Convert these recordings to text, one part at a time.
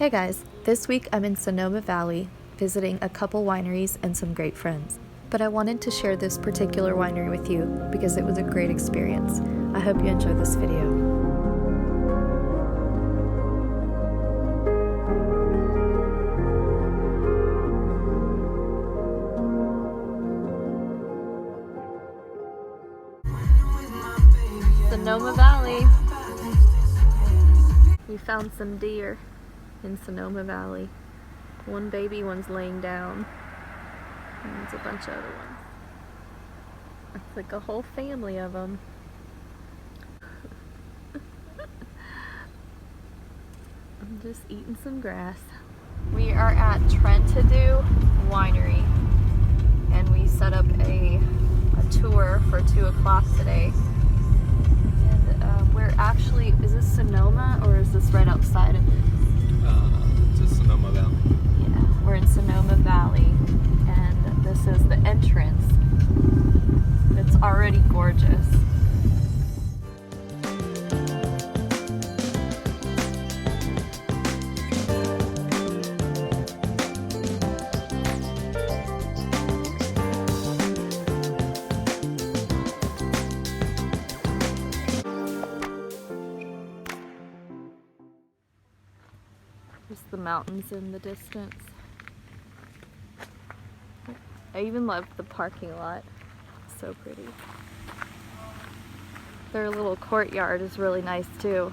Hey guys, this week I'm in Sonoma Valley visiting a couple wineries and some great friends. But I wanted to share this particular winery with you because it was a great experience. I hope you enjoy this video. Sonoma Valley. We found some deer in Sonoma Valley. One baby one's laying down. And there's a bunch of other ones. It's like a whole family of them. I'm just eating some grass. We are at Trentadue Winery and we set up a tour for 2 o'clock today. We're actually, is this Sonoma or is this right outside of it? It's Sonoma Valley. Yeah, we're in Sonoma Valley and this is the entrance. It's already gorgeous. Just the mountains in the distance. I even love the parking lot. It's so pretty. Their little courtyard is really nice too.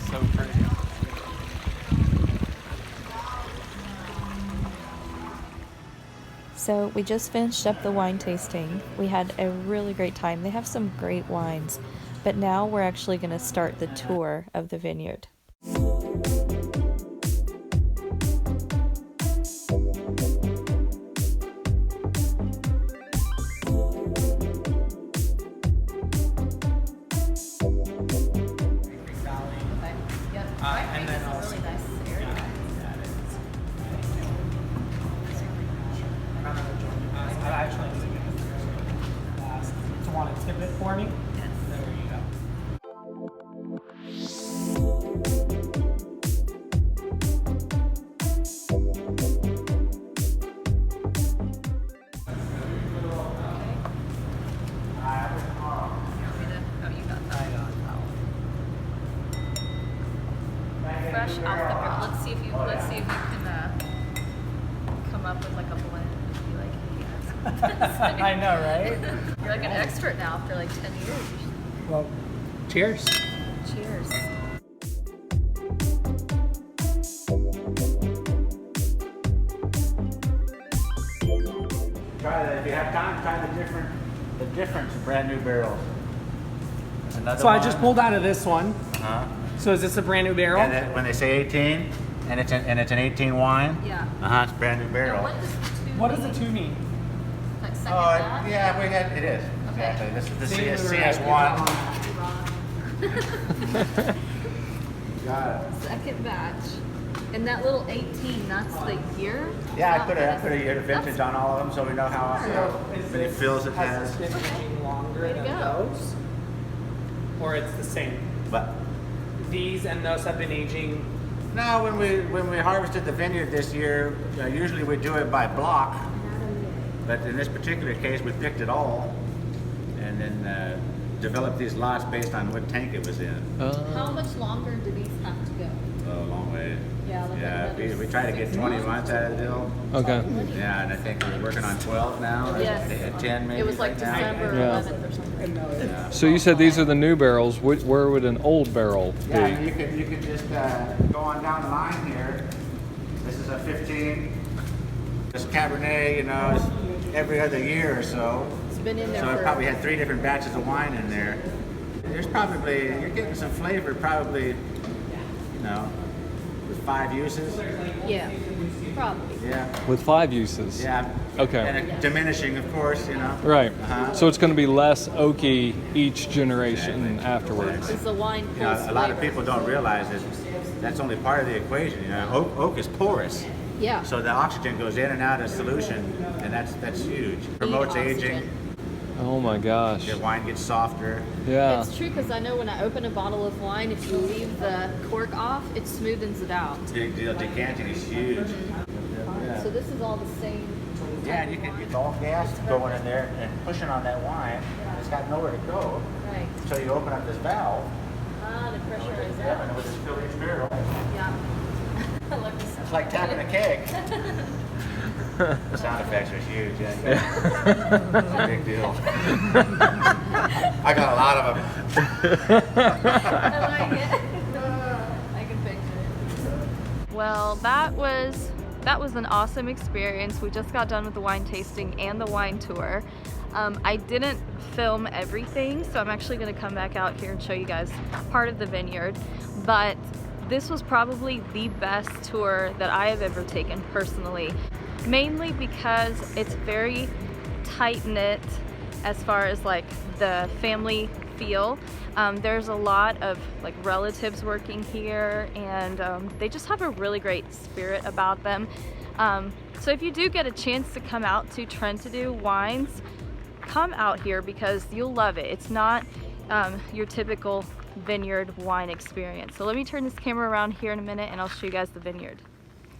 So pretty. So we just finished up the wine tasting. We had a really great time. They have some great wines, but now we're actually going to start the tour of the vineyard. And then also, really nice area. I actually want to tip it for me. Yes. There you go. Fresh off the barrel. Let's see if you can come up with like a blend. Be like, yes. I know, right? You're like an expert now after like 10 years. Well, cheers. Cheers. Try that. If you have time, try the different brand new barrels. Another So I one. just pulled out of this one. Uh-huh. So is this a brand new barrel? And then when they say 18, and it's an 18 wine. Yeah. It's a brand new barrel. What does the 2 mean? Like second Oh, batch? yeah, it is. Okay. Exactly. This is the See, we were CS1. right. Got it. Second batch. And that little 18, that's the year? Yeah, I put a year of vintage on all of them, so we know how many fills it has. Has this been aging longer Way to than go. those? Or it's the same? But These and those have been aging. no, when we harvested the vineyard this year, usually we do it by block. But in this particular case, we picked it all, and then developed these lots based on what tank it was in. How much longer do these have to go? A long way. Yeah, like another we try to get 20 months out of the deal. Okay. Yeah, and I think we're working on 12 now, or Yes. 10 maybe. It was like right now. December Yeah. 11th or something. Yeah. So you said these are the new barrels. Where would an old barrel be? Yeah, you could just go on down the line here. This is a 15. This Cabernet, is every other year or so. It's been in there So it for... probably had 3 different batches of wine in there. You're getting some flavor probably, with 5 uses. Yeah, probably. Yeah. With 5 uses. Yeah. Okay. And diminishing, of course, Right. Uh-huh. So it's going to be less oaky each generation afterwards. Is the wine pulls A lot of flavor. people don't realize that that's only part of the equation. Oak is porous. Yeah. So the oxygen goes in and out of solution, and that's huge. Promotes oxygen. aging. Oh my gosh. Your wine gets softer. Yeah. It's true because I know when I open a bottle of wine, if you leave the cork off, it smoothens it out. The decanting is huge. So this is all the same. Yeah, and you can get all gas going in there and pushing on that wine. It's got nowhere to go. Right. So you open up this valve. Ah, the pressure is Yeah, up. and with this fill each barrel. Yeah. I love this. It's like tapping a keg. The sound effects are huge. Yeah, it's a big deal. I got a lot of them. I like it. I can picture it. Well, that was an awesome experience. We just got done with the wine tasting and the wine tour. I didn't film everything, so I'm actually going to come back out here and show you guys part of the vineyard. But this was probably the best tour that I have ever taken personally, mainly because it's very tight-knit as far as like the family feel. There's a lot of like relatives working here, and they just have a really great spirit about them. So if you do get a chance to come out to Trentadue Wines, come out here because you'll love it. It's not your typical vineyard wine experience. So let me turn this camera around here in a minute and I'll show you guys the vineyard.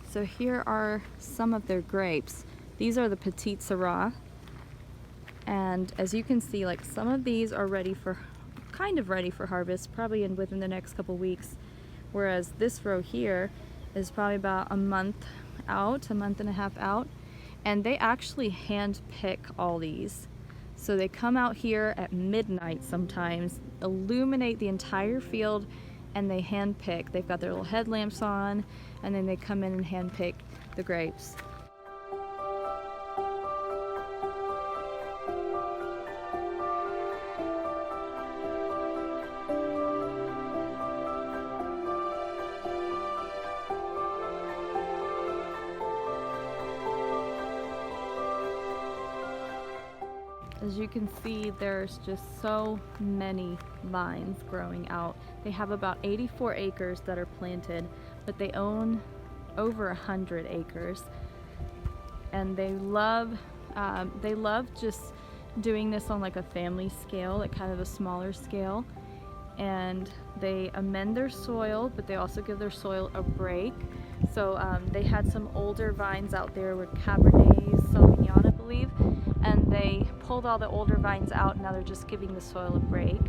So here are some of their grapes. These are the Petite Syrah, and as you can see, like some of these are kind of ready for harvest, probably within the next couple weeks, whereas this row here is probably about a month out, a month and a half out, and they actually hand pick all these. So they come out here at midnight sometimes, illuminate the entire field, and they hand pick. They've got their little headlamps on, and then they come in and hand pick the grapes. As you can see, there's just so many vines growing out. They have about 84 acres that are planted, but they own over 100 acres. And they love just doing this on like a family scale, like kind of a smaller scale. And they amend their soil, but they also give their soil a break. So they had some older vines out there with Cabernet Sauvignon, I believe, and they pulled all the older vines out, and now they're just giving the soil a break.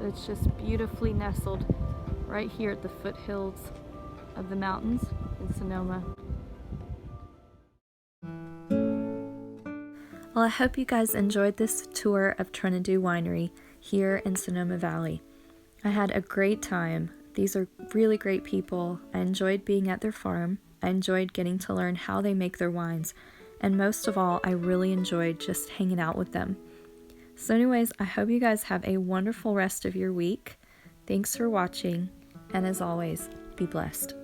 It's just beautifully nestled right here at the foothills of the mountains in Sonoma. Well, I hope you guys enjoyed this tour of Trentadue Winery here in Sonoma Valley. I had a great time. These are really great people. I enjoyed being at their farm. I enjoyed getting to learn how they make their wines. And most of all, I really enjoyed just hanging out with them. So anyways, I hope you guys have a wonderful rest of your week. Thanks for watching, and as always, be blessed.